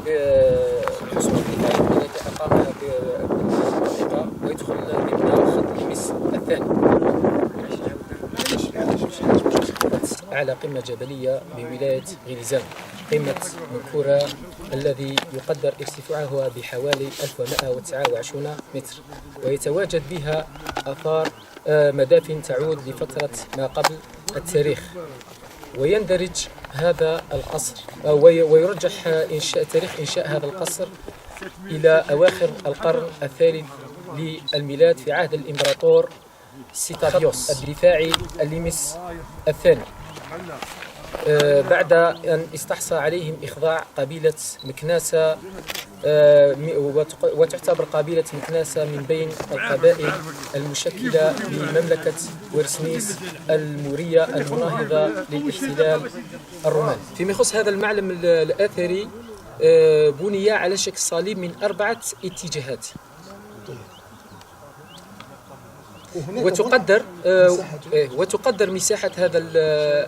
بحسن الكفاية الذي أقام بالطريقة ويدخل ضمن خط الإمس الثاني على قمة جبلية بولاية غليزان. قمة منكورة الذي يقدر ارتفاعها بحوالي 1129 متر، ويتواجد بها آثار مدافن تعود لفترة ما قبل التاريخ. ويندرج هذا القصر ويرجح تاريخ إنشاء هذا القصر إلى أواخر القرن الثالث للميلاد في عهد الإمبراطور سيتابيوس الدفاعي الليمس الثاني، بعد أن استحصى عليهم إخضاع قبيلة مكناسة، وتعتبر قبيلة مكناسة من بين القبائل المشكلة بمملكة ورسنيس المورية المناهضة للاحتلال الروماني. فيما يخص هذا المعلم الأثري بني على شكل صليب من 4 اتجاهات، وتقدر مساحة هذا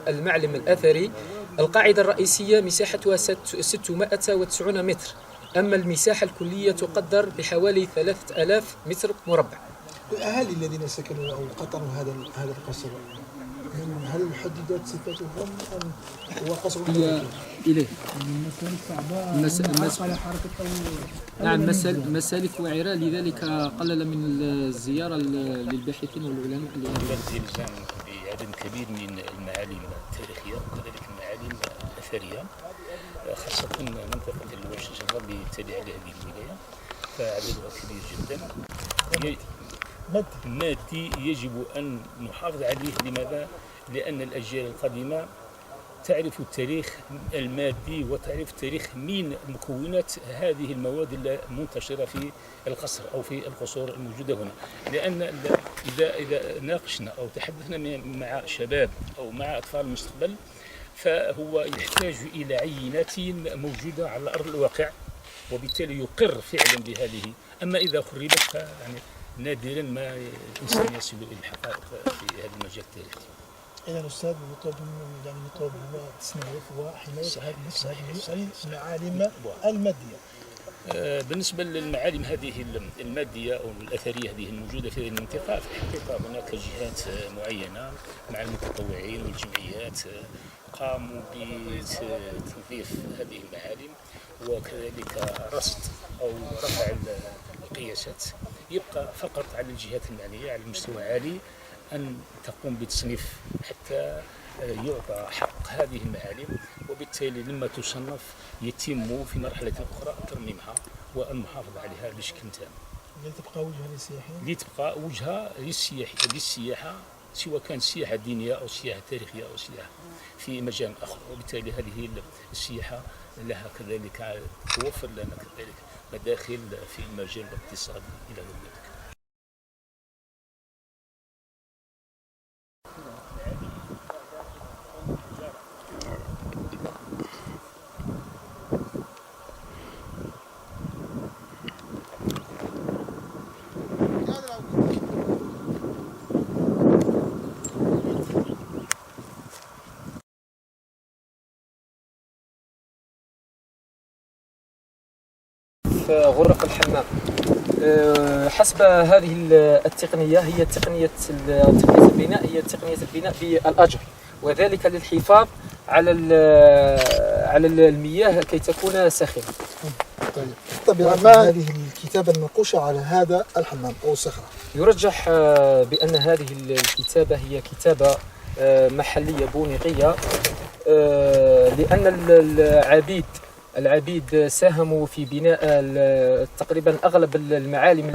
المعلم الأثري. القاعدة الرئيسية مساحتها 690 متر، أما المساحة الكلية تقدر بحوالي 3000 متر مربع. الأهالي الذين سكنوا أو قطنوا هذا القصر، هل حددت صفاتهم أم هو قصر إليه؟ نعم، مسالك وعرة، لذلك قلل من الزيارة للباحثين والعلماء التزام بعدد كبير من المعالم التاريخية وكذلك المعالم الأثرية، خاصة منطقة الورش الجزر اللي تلي على هذه الولاية، فعددها كبير جدا مادي يجب أن نحافظ عليه. لماذا؟ لأن الأجيال القادمة تعرف التاريخ المادي وتعرف التاريخ من مكونات هذه المواد المنتشرة في القصر أو في القصور الموجودة هنا. لأن إذا ناقشنا أو تحدثنا مع شباب أو مع أطفال المستقبل، فهو يحتاج إلى عينات موجودة على أرض الواقع، وبالتالي يقر فعلا بهذه. أما إذا خربت فيعني نادرا ما الإنسان يصل إلى الحقائق في هذا المجال التاريخي. إذا أستاذ المطلوب هو تصنيف وحماية هذه المعالم المادية. بالنسبة للمعالم هذه المادية أو الأثرية هذه الموجودة في هذه المنطقة، في الحقيقة هناك جهات معينة مع المتطوعين والجمعيات قاموا بتنظيف هذه المعالم وكذلك رصد أو رفع القياسات. يبقى فقط على الجهات المعنية على المستوى عالي أن تقوم بتصنيف حتى يعطى حق هذه المعالم، وبالتالي لما تصنف يتم في مرحلة أخرى ترميمها والمحافظة عليها بشكل تام. لتبقى وجهة للسياحين؟ لتبقى وجهة للسياحة، سواء كانت سياحة دينية أو سياحة تاريخية أو سياحة في مجال آخر، وبالتالي هذه السياحة لها كذلك توفر لنا كذلك مداخل في المجال الاقتصادي إلى غير ذلك. غرف الحمام حسب هذه التقنية هي تقنية البناء، هي تقنية البناء بالأجر، وذلك للحفاظ على المياه كي تكون ساخنة. طبعا ما هذه الكتابة المنقوشة على هذا الحمام أو الصخرة؟ يرجح بأن هذه الكتابة هي كتابة محلية بونيقية، لأن العبيد ساهموا في بناء تقريبا أغلب المعالم